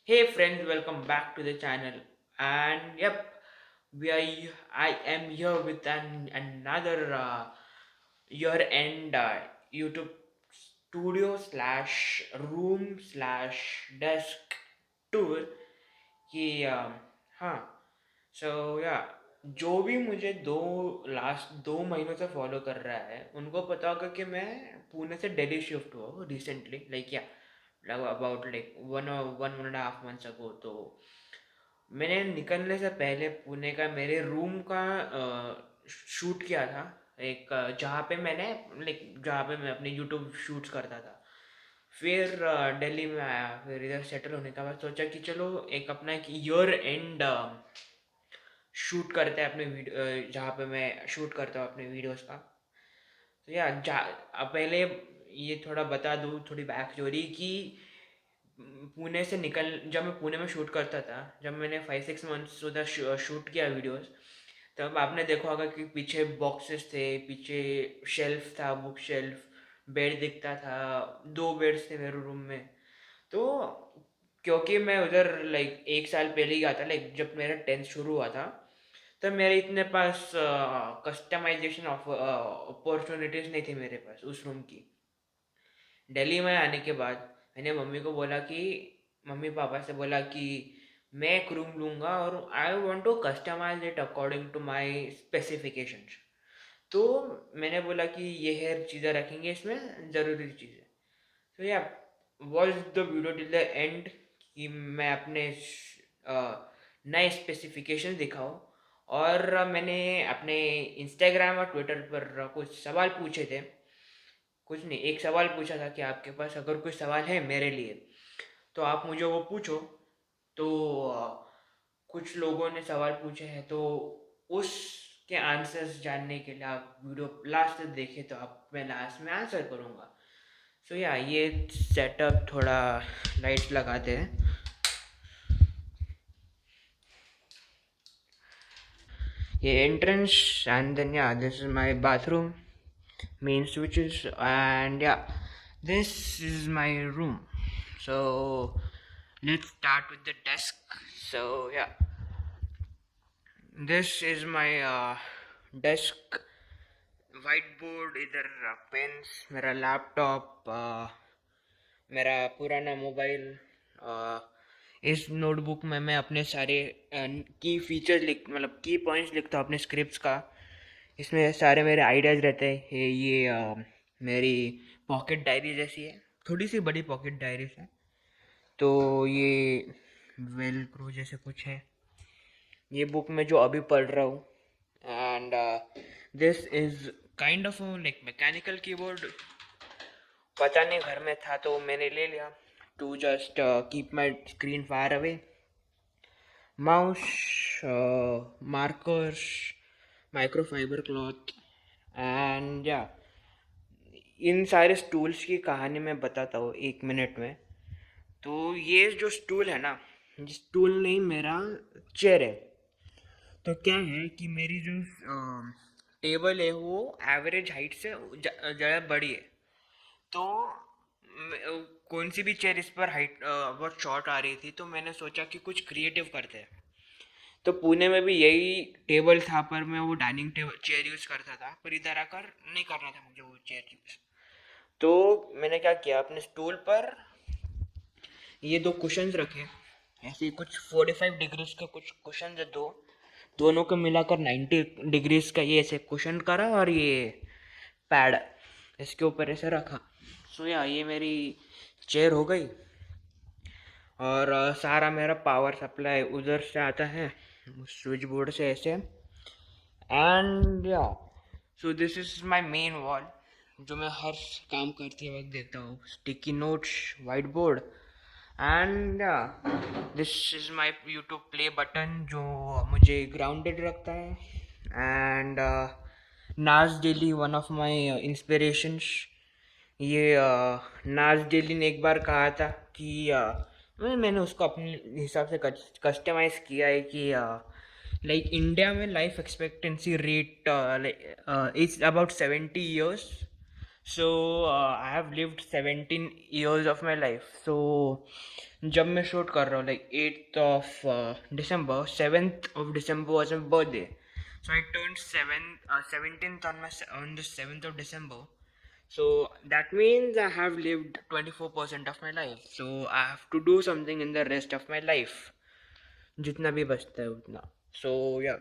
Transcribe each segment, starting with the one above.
Hey friends, welcome back to the channel. And yep, I am here with another year-end YouTube studio slash room slash desk tour. कि हाँ so या जो भी मुझे last 2 महीनों से फॉलो कर रहा है उनको पता होगा कि मैं पुणे से दिल्ली शिफ्ट हुआ हूँ रिसेंटली लाइक या about like one one and half months ago. तो मैंने निकलने से पहले पुणे का मेरे रूम का शूट किया था। एक जहाँ पे मैंने लाइक जहाँ पे मैं अपने यूट्यूब शूट्स करता था। फिर दिल्ली में आया, फिर इधर सेटल होने का बाद सोचा कि चलो एक अपना एक ईयर एंड शूट करते हैं अपने वीडियो जहाँ पे मैं शूट करता हूँ अपने वीडियोस का। तो या अब पहले ये थोड़ा बता दूँ थोड़ी बैक स्टोरी कि पुणे से निकल जब मैं पुणे में शूट करता था, जब मैंने 5-6 मंथ्स उधर शूट किया वीडियोस, तब आपने देखा होगा कि पीछे बॉक्सेस थे, पीछे शेल्फ था, बुक शेल्फ, बेड दिखता था, 2 बेड्स थे मेरे रूम में। तो क्योंकि मैं उधर लाइक 1 साल पहले ही गया था, लाइक जब मेरा 10th शुरू हुआ था, तब मेरे इतने पास कस्टमाइजेशन ऑफ अपॉर्चुनिटीज़ नहीं थी मेरे पास उस रूम की। दिल्ली में आने के बाद मैंने मम्मी को बोला कि मम्मी पापा से बोला कि मैं एक रूम लूँगा और I want to customise it according to my specifications. तो मैंने बोला कि ये है चीज़ें रखेंगे इसमें ज़रूरी चीज़ें। तो या watch the video till the end कि मैं अपने नए स्पेसिफिकेशन दिखाऊं। और मैंने अपने इंस्टाग्राम और ट्विटर पर कुछ सवाल पूछे थे। कुछ नहीं, एक सवाल पूछा था कि आपके पास अगर कोई सवाल है मेरे लिए तो आप मुझे वो पूछो। तो कुछ लोगों ने सवाल पूछे हैं, तो उसके आंसर्स जानने के लिए आप वीडियो लास्ट तक देखें, तो आप मैं लास्ट में आंसर करूँगा। सो या ये सेटअप थोड़ा लाइट लगाते हैं। ये एंट्रेंस एंड देन या this is my bathroom, main switches, and yeah, this is my room. So let's start with the desk. So yeah, this is my desk, white board इधर, pens, मेरा laptop, मेरा पुराना mobile. इस notebook में मैं अपने सारे की फीचर्स लिख मतलब की पॉइंट्स लिखता हूँ अपने स्क्रिप्ट्स का। इसमें सारे मेरे आइडियाज़ रहते हैं। ये मेरी पॉकेट डायरी जैसी है, थोड़ी सी बड़ी पॉकेट डायरी है। तो ये वेलक्रो जैसे कुछ है, ये बुक में जो अभी पढ़ रहा हूँ। And this is kind of like mechanical keyboard. पता नहीं घर में था तो मैंने ले लिया to just keep my screen far away. Mouse, markers, microfibre cloth, and या इन सारे स्टूल्स की कहानी मैं बताता हूँ 1 मिनट में। तो ये जो स्टूल है ना, स्टूल नहीं, मेरा चेयर है। तो क्या है कि मेरी जो टेबल है वो एवरेज हाइट से ज़्यादा बड़ी है। तो कौन सी भी चेयर इस पर हाइट बहुत शॉर्ट आ रही थी, तो मैंने सोचा कि कुछ क्रिएटिव करते हैं। तो पुणे में भी यही टेबल था, पर मैं वो डाइनिंग टेबल चेयर यूज़ करता था, पर इधर आकर नहीं करना था मुझे वो चेयर यूज़। तो मैंने क्या किया, अपने स्टूल पर ये 2 कुशन्स रखे, ऐसे कुछ 45 डिग्रीज का कुछ कुशन है, दोनों को मिलाकर 90 डिग्रीज का ये ऐसे कुशन करा, और ये पैड इसके ऊपर ऐसे रखा। सो या ये मेरी चेयर हो गई। और सारा मेरा पावर सप्लाई उधर से आता है, स्विच बोर्ड से ऐसे। एंड या so this is my main wall, जो मैं हर काम करते वक्त देता हूँ, sticky notes, white board. And this is my YouTube play button जो मुझे ग्राउंडेड रखता है। And Nas Daily, one of my inspirations. ये नाज डेली ने एक बार कहा था कि मैंने उसको अपने हिसाब से कस्टमाइज किया है कि लाइक इंडिया में life expectancy rate is about 70 years. So I have lived 17 years of my life. सो जब मैं शूट कर रहा हूँ like 8th of December, 7th of December was my birthday. So I turned 17th on the 7th of December. So that means I have lived 24% of my life. So I have to do something in the rest of my life. जितना भी बचता है उतना. सो या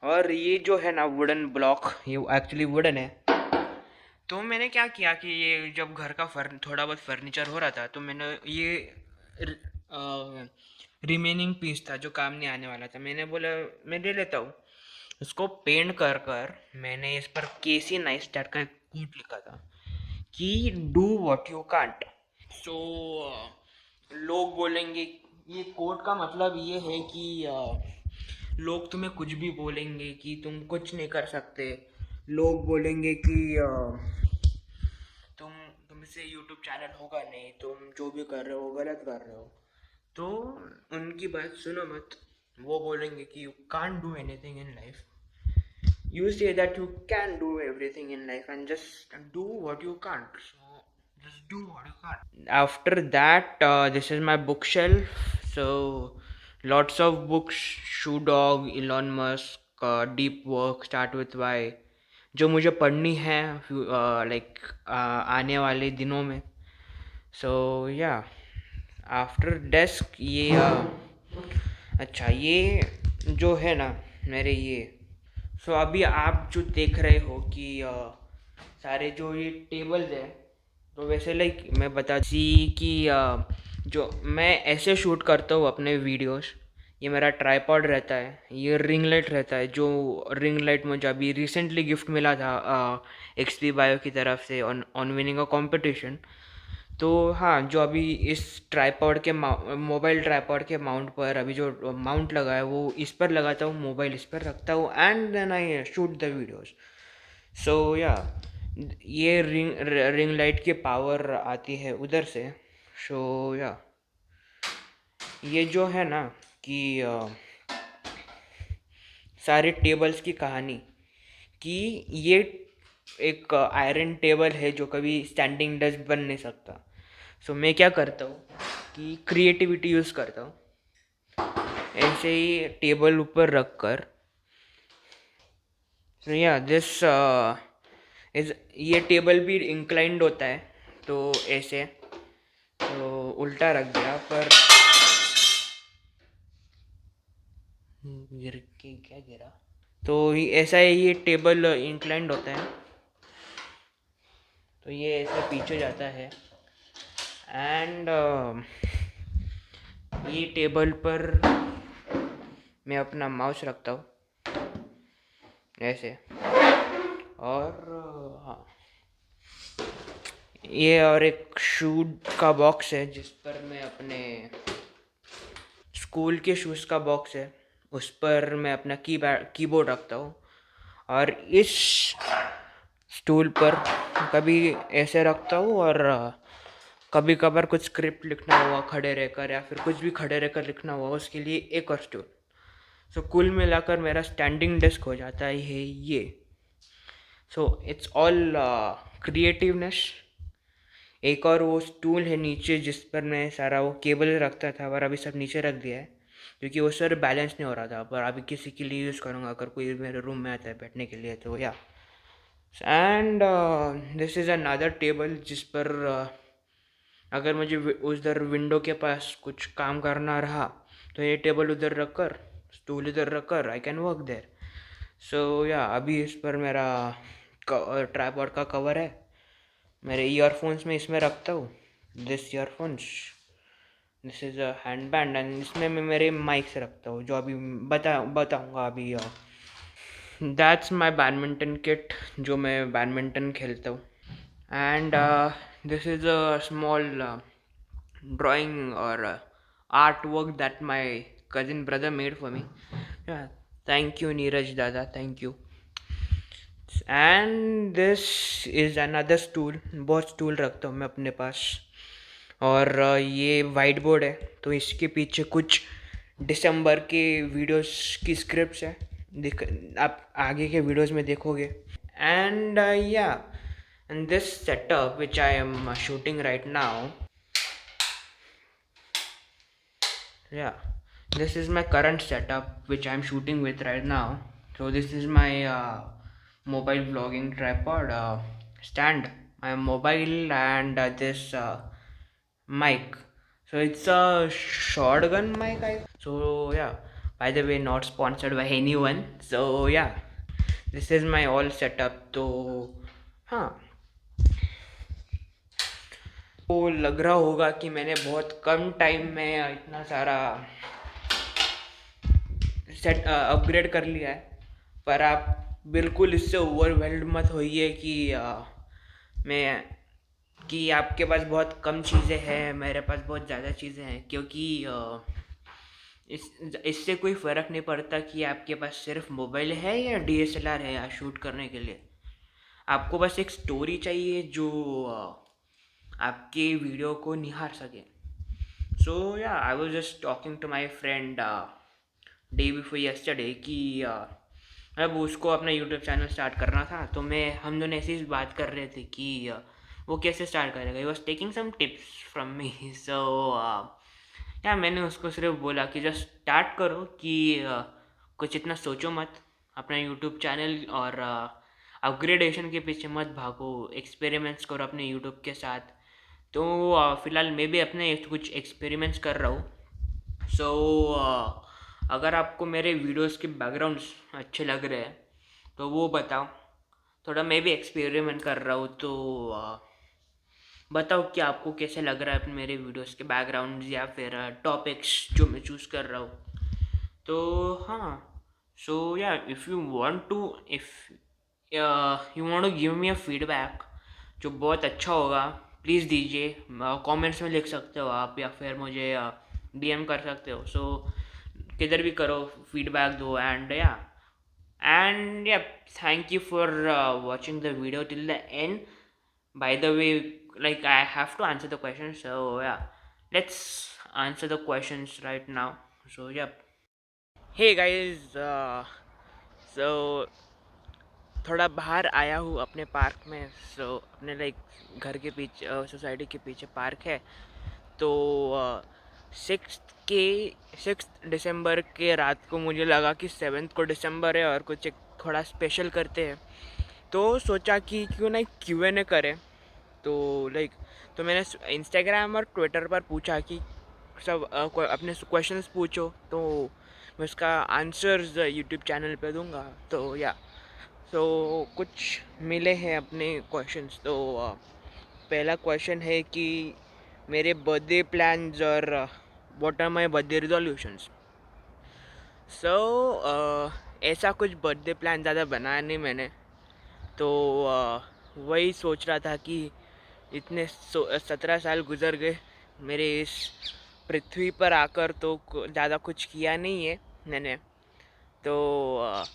और ये जो है ना वुडन ब्लॉक, ये एक्चुअली वुडन है. तो मैंने क्या किया कि ये जब घर का थोड़ा बहुत फर्नीचर हो रहा था तो मैंने ये रिमेनिंग पीस था जो काम नहीं आने वाला था, मैंने बोला मैं ले लेता हूँ. उसको पेंट कर कर मैंने इस पर केसी नाइस्टैट का कोट लिखा था कि डू व्हाट यू कांट. सो लोग बोलेंगे, ये कोट का मतलब ये है कि लोग तुम्हें कुछ भी बोलेंगे कि तुम कुछ नहीं कर सकते. लोग बोलेंगे कि तुम तुमसे यूट्यूब चैनल होगा नहीं, तुम जो भी कर रहे हो गलत कर रहे हो. तो उनकी बात सुनो मत. वो बोलेंगे कि you can't do anything in life. You say that you can do everything in life and just do what you can't. So just do what you can't. After that, this is my bookshelf. So lots of books: Shoe Dog, Elon Musk, Deep Work, Start with Why, जो मुझे पढ़नी है like आने वाले दिनों में. सो या after desk ये अच्छा ये जो है ना मेरे ये. सो अभी आप जो देख रहे हो कि सारे जो ये टेबल्स है, तो वैसे लाइक मैं बता सी कि जो मैं ऐसे शूट करता हूँ अपने वीडियोस. ये मेरा ट्राइपॉड रहता है, ये रिंग लाइट रहता है, जो रिंग लाइट मुझे अभी रिसेंटली गिफ्ट मिला था XP बायो की तरफ से ऑन विनिंग अ कंपटीशन. तो हाँ, जो अभी इस ट्राइपॉड के मोबाइल ट्राइपॉड के माउंट पर अभी जो माउंट लगा है वो इस पर लगाता हूँ, मोबाइल इस पर रखता हूँ and then I shoot the videos. So yeah ये रिंग लाइट की पावर आती है उधर से. सो या ये जो है ना कि सारे टेबल्स की कहानी कि ये एक आयरन टेबल है जो कभी स्टैंडिंग डेस्क बन नहीं सकता. सो मैं क्या करता हूँ कि क्रिएटिविटी यूज़ करता हूँ. ऐसे ही टेबल ऊपर रख कर या दिस इज ये टेबल भी इंक्लाइंड होता है. तो ऐसे तो उल्टा रख दिया पर गिर के क्या गिरा. तो ऐसा है, ये टेबल इंक्लाइंड होता है तो ये ऐसे पीछे जाता है एंड ये टेबल पर मैं अपना माउस रखता हूँ ऐसे. और हाँ, ये और एक शूज का बॉक्स है जिस पर मैं अपने स्कूल के शूज़ का बॉक्स है, उस पर मैं अपना कीबोर्ड रखता हूँ. और इस स्टूल पर कभी ऐसे रखता हूँ और कभी कभार कुछ स्क्रिप्ट लिखना हुआ खड़े रहकर या फिर कुछ भी खड़े रहकर लिखना हुआ उसके लिए एक और स्टूल. सो कुल मिलाकर मेरा स्टैंडिंग डेस्क हो जाता है ये. So it's all creativeness. एक और वो स्टूल है नीचे जिस पर मैं सारा वो केबल रखता था और अभी सब नीचे रख दिया है क्योंकि वो सर बैलेंस नहीं हो रहा था. पर अभी किसी के लिए यूज़ करूँगा अगर कोई मेरे रूम में आता है बैठने के लिए तो या. And this is another table जिस पर अगर मुझे उधर विंडो के पास कुछ काम करना रहा तो ये टेबल उधर रख कर, स्टूल इधर रख कर आई कैन वर्क देयर. सो या अभी इस पर मेरा ट्राइपॉड का कवर है. मेरे ईयरफोन्स में इसमें रखता हूँ. This earphones, this is a hand band and इसमें मैं मेरे माइक से रखता हूँ जो अभी बताऊँगा अभी. दैट्स माई बैडमिंटन किट जो मैं बैडमिंटन खेलता हूँ. And this is a small drawing or artwork that my cousin brother made for me. Yeah, thank you Neeraj Dada, thank you. And this is another stool. बहुत stool रखता हूँ मैं अपने पास. और ये वाइट बोर्ड है तो इसके पीछे कुछ दिसंबर के वीडियोस की स्क्रिप्ट्स है, आप आगे के वीडियोस में देखोगे. एंड या And this setup which I am shooting right now, yeah, this is my current setup which I'm shooting with right now. So this is my mobile vlogging tripod stand, my mobile, and this mic. So it's a shotgun mic. So yeah, by the way, not sponsored by anyone. So yeah, this is my all setup. तो हाँ, तो लग रहा होगा कि मैंने बहुत कम time में इतना सारा सेट अपग्रेड कर लिया है। पर आप बिल्कुल इससे ओवरवेल्ड मत होइए कि मैं कि आपके पास बहुत कम चीज़ें हैं, मेरे पास बहुत ज़्यादा चीज़ें हैं, क्योंकि इस इससे कोई फ़र्क नहीं पड़ता कि आपके पास सिर्फ मोबाइल है या डीएसएलआर है या शूट करने के लिए। आपको बस एक स्टोरी चाहिए जो आपके वीडियो को निहार सके। So yeah I was just talking to my friend day before yesterday कि अब उसको अपना यूट्यूब चैनल स्टार्ट करना था, तो मैं हम दोनों ऐसी बात कर रहे थे कि वो कैसे स्टार्ट करेगा। He was taking some tips from me. So yeah मैंने उसको सिर्फ बोला कि जस्ट स्टार्ट करो, कि कुछ इतना सोचो मत अपना यूट्यूब चैनल, और अपग्रेडेशन के पीछे मत भागो, एक्सपेरिमेंट्स करो अपने यूट्यूब के साथ। तो फ़िलहाल मैं भी अपने कुछ एक्सपेरिमेंट्स कर रहा हूँ। सो अगर आपको मेरे वीडियोस के बैकग्राउंड्स अच्छे लग रहे हैं तो वो बताओ। थोड़ा मैं भी एक्सपेरिमेंट कर रहा हूँ, तो बताओ कि आपको कैसे लग रहा है अपने मेरे वीडियोस के बैकग्राउंड या फिर टॉपिक्स जो मैं चूज़ कर रहा हूँ। तो हाँ, so yeah if you want to, if you want to give me a feedback जो बहुत अच्छा होगा, प्लीज़ दीजिए। कमेंट्स में लिख सकते हो आप, या फिर मुझे डीएम कर सकते हो। सो किधर भी करो, फीडबैक दो। And yeah, thank you for watching the video till the end. By the way, like, I have to answer the questions, so yeah, let's answer the questions right now. So yeah, hey guys, so थोड़ा बाहर आया हूँ अपने park में। सो अपने like घर के पीछे, सोसाइटी के पीछे पार्क है। तो सिक्स के 6 दिसंबर के रात को मुझे लगा कि 7 को दिसंबर है और कुछ एक थोड़ा स्पेशल करते हैं। तो सोचा कि क्यों ना Q&A करें। तो लाइक, तो मैंने इंस्टाग्राम और ट्विटर पर पूछा कि सब अपने क्वेश्चंस पूछो, तो मैं उसका आंसर्स यूट्यूब चैनल पे दूंगा। तो या, सो कुछ मिले हैं अपने क्वेश्चंस। तो पहला क्वेश्चन है कि मेरे बर्थडे प्लान्स और what are my birthday resolutions. So ऐसा कुछ बर्थडे प्लान ज़्यादा बनाया नहीं मैंने। तो वही सोच रहा था कि इतने 17 साल गुजर गए मेरे इस पृथ्वी पर आकर, तो ज़्यादा कुछ किया नहीं है मैंने। तो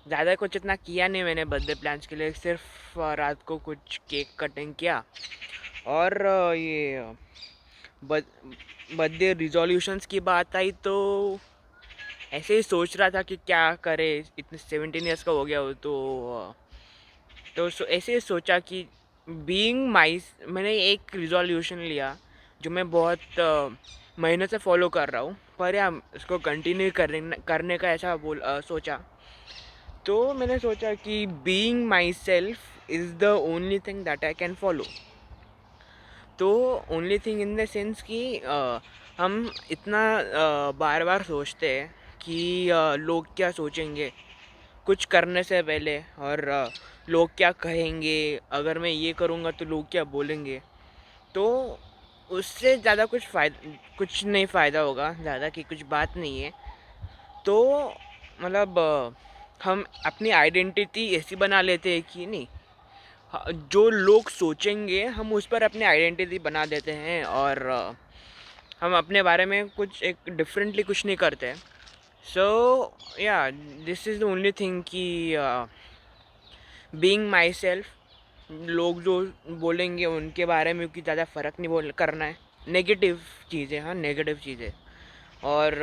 ज़्यादा कुछ इतना किया नहीं मैंने बर्थडे प्लान्स के लिए। सिर्फ रात को कुछ केक कटिंग किया, और ये बर्थडे रिजोल्यूशंस की बात आई तो ऐसे ही सोच रहा था कि क्या करे, इतने 17 ईयर्स का हो गया हो। तो ऐसे ही सोचा कि बीइंग माई, मैंने एक रिजोल्यूशन लिया जो मैं बहुत महीनों से फॉलो कर रहा हूँ, पर या इसको कंटिन्यू करने का ऐसा सोचा। तो मैंने सोचा कि being myself is the only thing that I can follow. तो only thing in the sense कि हम इतना बार बार सोचते हैं कि लोग क्या सोचेंगे कुछ करने से पहले, और लोग क्या कहेंगे, अगर मैं ये करूँगा तो लोग क्या बोलेंगे। तो उससे ज़्यादा कुछ नहीं फ़ायदा होगा, ज़्यादा की कुछ बात नहीं है। तो मतलब हम अपनी आइडेंटिटी ऐसी बना लेते हैं कि नहीं, जो लोग सोचेंगे हम उस पर अपनी आइडेंटिटी बना देते हैं, और हम अपने बारे में कुछ एक डिफरेंटली कुछ नहीं करते। सो या, this is the only thing कि बीइंग माई सेल्फ, लोग जो बोलेंगे उनके बारे में कि ज़्यादा फ़र्क नहीं करना है। नेगेटिव चीज़ें, हाँ नेगेटिव चीज़ें। और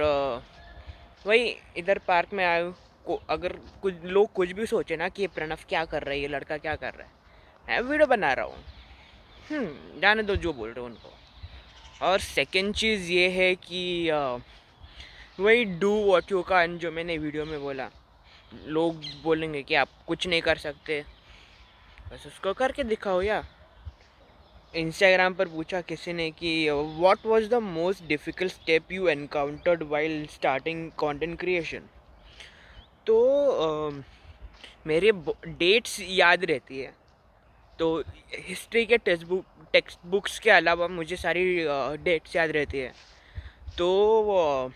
वही इधर पार्क में आए को, अगर कुछ लोग कुछ भी सोचे ना कि ये प्रणव क्या कर रहा है, ये लड़का क्या कर रहा है, वीडियो बना रहा हूँ। जाने दो जो बोल रहे हो उनको। और सेकंड चीज़ ये है कि वही डू व्हाट यू कैन, जो मैंने वीडियो में बोला। लोग बोलेंगे कि आप कुछ नहीं कर सकते, बस उसको करके दिखाओ। या इंस्टाग्राम पर पूछा किसी ने कि what was the most difficult step you encountered while starting content creation. तो मेरे डेट्स याद रहती है। तो हिस्ट्री के टेक्स्ट बुक्स के अलावा मुझे सारी डेट्स याद रहती है। तो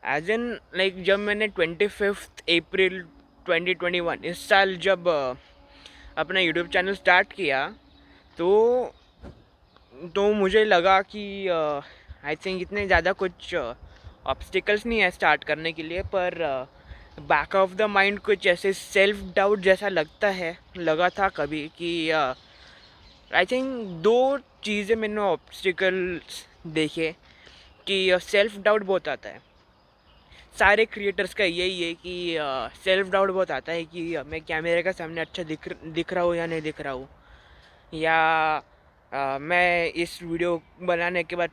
एज एन लाइक जब मैंने 25 अप्रैल 2021 इस साल जब अपना यूट्यूब चैनल स्टार्ट किया, तो मुझे लगा कि आई थिंक इतने ज़्यादा कुछ ऑब्स्टिकल्स नहीं है स्टार्ट करने के लिए, पर बैक ऑफ द माइंड कुछ ऐसे सेल्फ डाउट जैसा लगा था कभी कि आई थिंक दो चीज़ें मैंने ऑब्स्टिकल्स देखे कि सेल्फ डाउट बहुत आता है। सारे क्रिएटर्स का यही है कि सेल्फ डाउट बहुत आता है कि मैं कैमरे के सामने अच्छा दिख रहा हूँ या नहीं दिख रहा हूँ, या मैं इस वीडियो बनाने के बाद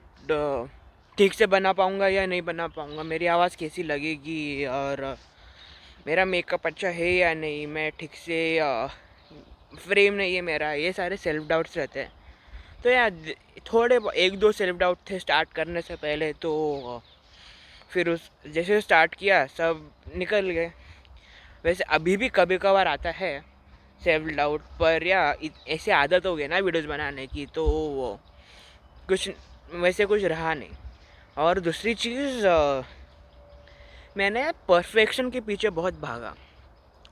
ठीक से बना पाऊँगा या नहीं बना पाऊँगा, मेरी आवाज़ कैसी लगेगी, और मेरा मेकअप अच्छा है या नहीं, मैं ठीक से फ्रेम नहीं है मेरा। ये सारे सेल्फ डाउट्स रहते हैं। तो यार थोड़े एक दो सेल्फ डाउट थे स्टार्ट करने से पहले, तो फिर उस जैसे स्टार्ट किया सब निकल गए। वैसे अभी भी कभी कभार आता है सेल्फ डाउट, पर या ऐसे आदत हो गई ना वीडियोस बनाने की, तो वो कुछ वैसे कुछ रहा नहीं। और दूसरी चीज़, मैंने परफेक्शन के पीछे बहुत भागा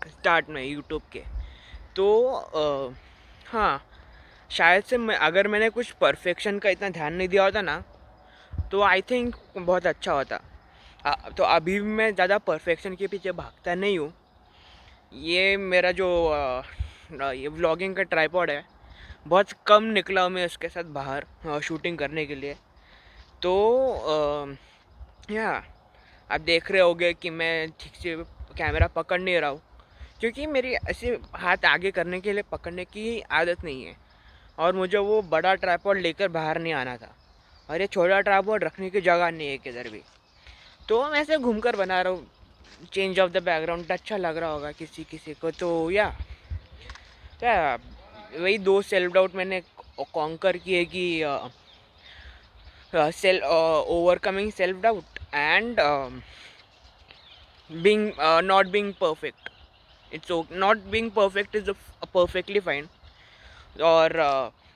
स्टार्ट में यूट्यूब के। तो हाँ, शायद से अगर मैंने कुछ परफेक्शन का इतना ध्यान नहीं दिया होता ना, तो आई थिंक बहुत अच्छा होता। तो अभी मैं ज़्यादा परफेक्शन के पीछे भागता नहीं हूँ। ये मेरा जो ये व्लॉगिंग का ट्राइपॉड है, बहुत कम निकला हूँ मैं इसके साथ बाहर शूटिंग करने के लिए। तो या आप देख रहे होगे कि मैं ठीक से कैमरा पकड़ नहीं रहा हूँ, क्योंकि मेरी ऐसे हाथ आगे करने के लिए पकड़ने की आदत नहीं है, और मुझे वो बड़ा ट्राइपॉड लेकर बाहर नहीं आना था, और ये छोटा ट्राइपॉड रखने की जगह नहीं है किधर भी। तो मैं ऐसे घूम कर बना रहा हूँ, चेंज ऑफ द बैकग्राउंड अच्छा लग रहा होगा किसी किसी को। तो या वही दो सेल्फ डाउट मैंने कॉन्कर किए कि overcoming self doubt and being not being perfect. It's okay, not being perfect is perfectly fine. और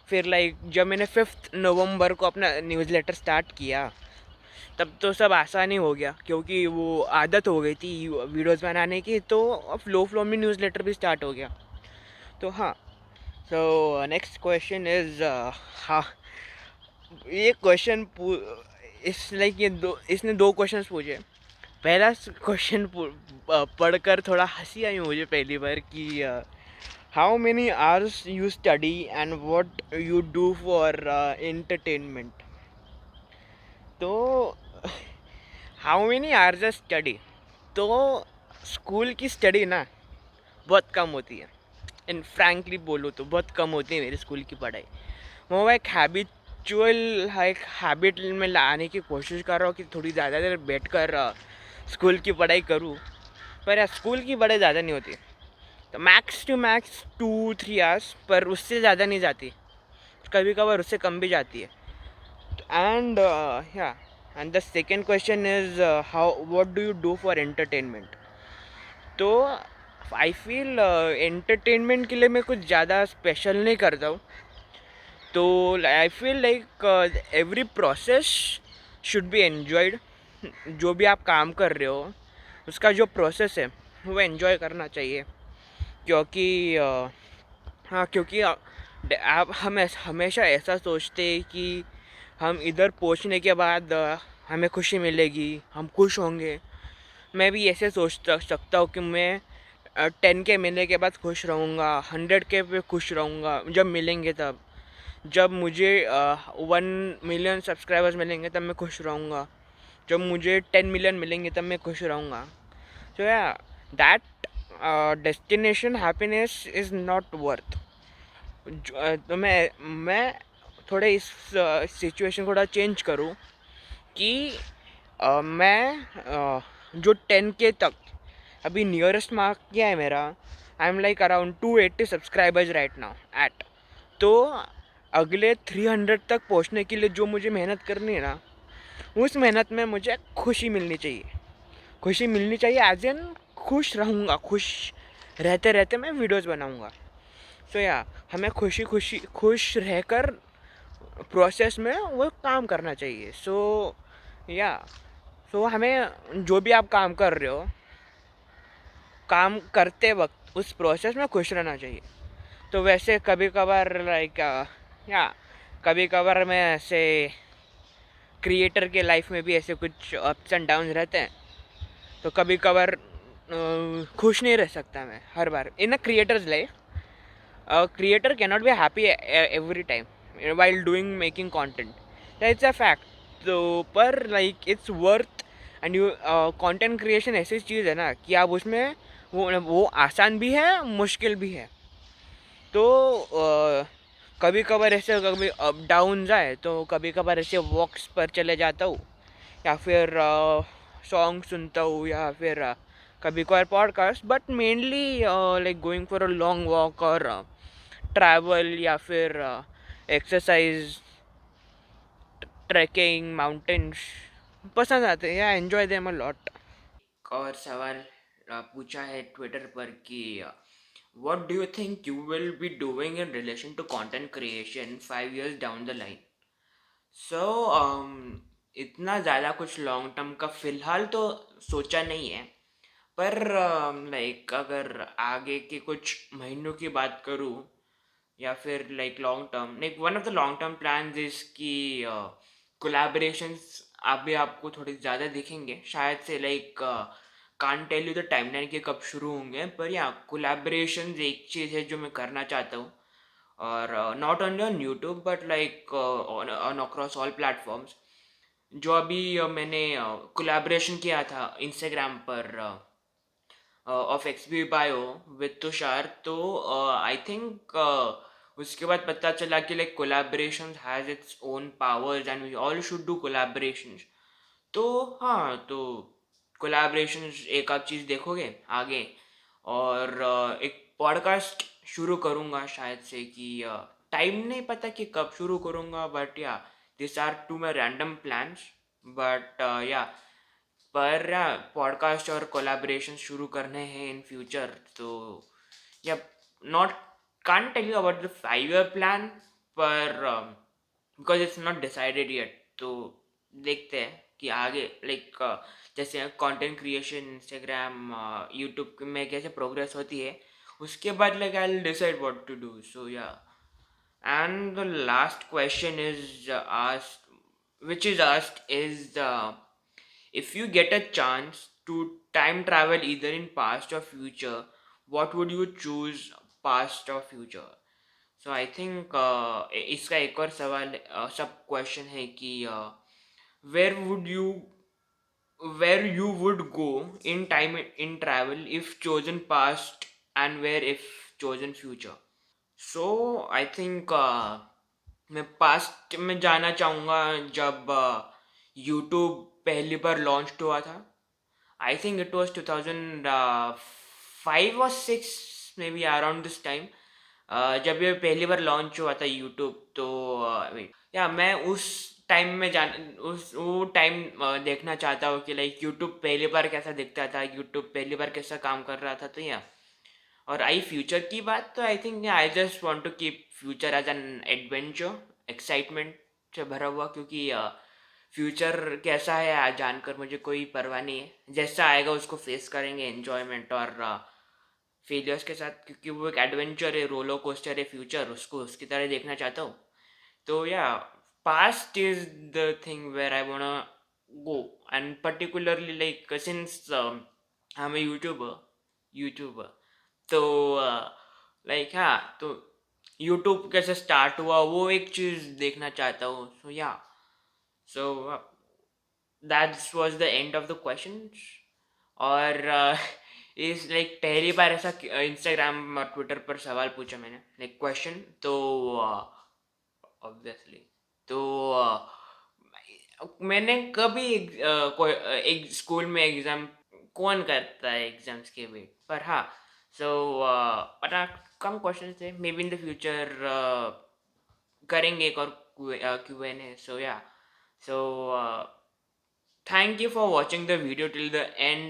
फिर लाइक जब मैंने 5 नवंबर को अपना न्यूज़लेटर स्टार्ट किया, तब तो सब आसान ही हो गया, क्योंकि वो आदत हो गई थी वीडियोस बनाने की। तो फ्लो में न्यूज़लेटर भी स्टार्ट हो गया। तो हाँ, सो नेक्स्ट क्वेश्चन इज़, हाँ, ये क्वेश्चन इस लाइक ये दो इसने दो क्वेश्चन पूछे। पहला क्वेश्चन पढ़कर थोड़ा हंसी आई मुझे पहली बार कि how many hours you study and what you do for entertainment. तो हाउ मेनी आवर्स स्टडी, तो स्कूल की स्टडी ना बहुत कम होती है। इन फ्रैंकली बोलो तो बहुत कम होती है मेरी स्कूल की पढ़ाई। मैं एक हैबिट में लाने की कोशिश कर रहा हूँ कि थोड़ी ज़्यादा देर बैठ कर स्कूल की पढ़ाई करूँ, पर यार स्कूल की पढ़ाई ज़्यादा नहीं होती। तो मैक्स टू मैक्स 2-3 आवर्स, पर उससे ज़्यादा नहीं जाती, कभी कभार उससे कम भी जाती है। एंड या and the second question is how what do you do for entertainment. तो आई फील एंटरटेनमेंट के लिए मैं कुछ ज़्यादा स्पेशल नहीं करता हूँ। तो I feel like every process should be enjoyed. जो भी आप काम कर रहे हो उसका जो प्रोसेस है वो एन्जॉय करना चाहिए, क्योंकि हाँ, क्योंकि आप हमेशा ऐसा सोचते हैं कि हम इधर पहुंचने के बाद हमें खुशी मिलेगी, हम खुश होंगे। मैं भी ऐसे सोच सकता हूँ कि मैं 10K मिलने के बाद खुश रहूँगा, 100K पे खुश रहूँगा जब मिलेंगे, तब जब मुझे 1 मिलियन सब्सक्राइबर्स मिलेंगे तब मैं खुश रहूँगा, जब मुझे 10 मिलियन मिलेंगे तब मैं खुश रहूँगा। So yeah, that destination happiness is not worth. तो मैं थोड़े इस सिचुएशन को थोड़ा चेंज करूँ कि मैं जो 10K तक अभी नियरेस्ट मार्क क्या है मेरा, I am like around 280 subscribers right now at. तो अगले 300 तक पहुंचने के लिए जो मुझे मेहनत करनी है ना, उस मेहनत में मुझे खुशी मिलनी चाहिए। खुशी मिलनी चाहिए एज इन खुश रहूँगा, खुश रहते रहते मैं वीडियोस बनाऊँगा। सो या हमें खुश रहकर प्रोसेस में वो काम करना चाहिए। या सो हमें जो भी आप काम कर रहे हो, काम करते वक्त उस प्रोसेस में खुश रहना चाहिए। तो वैसे कभी कभार लाइक या कभी कभार मैं ऐसे क्रिएटर के लाइफ में भी ऐसे कुछ अप्स एंड डाउन रहते हैं। तो कभी कभार खुश नहीं रह सकता मैं हर बार in a creator's life. creator cannot be happy every time while doing making content. That's a fact. तो पर like it's worth and you content creation ऐसी चीज़ है ना कि आप उसमें वो आसान भी है, मुश्किल भी है। तो कभी कभार ऐसे कभी अप डाउन जाए तो कभी कभार ऐसे वॉक्स पर चले जाता हूँ, या फिर सॉन्ग सुनता हूँ, या फिर कभी कभार podcast, but mainly like going for a long walk और ट्रैवल, या फिर एक्सरसाइज, ट्रैकिंग, माउंटेन्स पसंद आते हैं या एंजॉय देम अ लॉट। और सवाल पूछा है ट्विटर पर कि what do you think you will be doing in relation to content creation 5 years down the line. सो इतना ज़्यादा कुछ लॉन्ग टर्म का फ़िलहाल तो सोचा नहीं है, पर लाइक अगर आगे के कुछ महीनों की बात करूँ, या फिर like long term, like one of the long term plans is कि कोलैबोरेशंस अभी आपको थोड़े ज़्यादा दिखेंगे शायद से। Like can't tell you the timeline के कब शुरू होंगे, पर या कोलैबोरेशंस एक चीज़ है जो मैं करना चाहता हूँ। और not only on YouTube but like on across all platforms. जो अभी मैंने कोलैबोरेशन किया था इंस्टाग्राम पर ऑफ एक्सबी बायो विद तुषार, तो आई थिंक उसके बाद पता चला कि like collaboration has its own powers and we all should do collaborations. तो हाँ, तो कोलैबोरेशंस एक आध चीज़ देखोगे आगे। और एक पॉडकास्ट शुरू करूँगा शायद से कि टाइम नहीं पता कि कब शुरू करूँगा, but yeah this are to my random plans. But yeah पर पॉडकास्ट और कोलैबोरेशन शुरू करने हैं इन फ्यूचर। तो yeah not can't tell you about the 5 year plan, पर because it's not decided yet. तो देखते हैं कि आगे लाइक जैसे कंटेंट क्रिएशन इंस्टाग्राम यूट्यूब में कैसे प्रोग्रेस होती है, उसके बाद like I will decide what to do. So yeah and the last question is asked, which is asked is if you get a chance to time travel either in past or future, what would you choose, past or future? So I think इसका एक और सवाल सब question है कि where would you where you would go in time in travel if chosen past, and where if chosen future. So I think मैं past में जाना चाहूँगा जब यूट्यूब पहली बार लॉन्च हुआ था। आई थिंक इट वॉज 2005 और 6, may be around this time, जब ये पहली बार लॉन्च हुआ था यूट्यूब। तो वेट या मैं उस टाइम में जान उस वो टाइम देखना चाहता हूँ कि लाइक यूट्यूब पहली बार कैसा दिखता था, यूट्यूब पहली बार कैसा काम कर रहा था। तो या और आई फ्यूचर की बात, तो I think I just want to keep future as an adventure, excitement से भरा हुआ, क्योंकि फ्यूचर कैसा है आज जानकर मुझे कोई परवाह नहीं है। जैसा आएगा उसको फेस करेंगे एन्जॉयमेंट और फेलियर्स के साथ, क्योंकि वो एक एडवेंचर है, रोलर कोस्टर है फ्यूचर, उसको उसकी तरह देखना चाहता हूँ। तो या past is the thing where I wanna go, and particularly like since I'm a YouTuber, तो लाइक हाँ, तो यूट्यूब कैसे स्टार्ट हुआ वो एक चीज़ देखना चाहता हूँ। सो या so that's was the end of the question. और इस लाइक पहली बार ऐसा इंस्टाग्राम और ट्विटर पर सवाल पूछा मैंने, लाइक क्वेश्चन, तो ऑब्वियसली, तो मैंने कभी कोई एक स्कूल में एग्जाम, कौन करता है एग्जाम्स के वेट पर, हाँ। सो पता, कम क्वेश्चन थे, may be in the future करेंगे एक और Q&A, सो या, so thank you for watching the video till the end.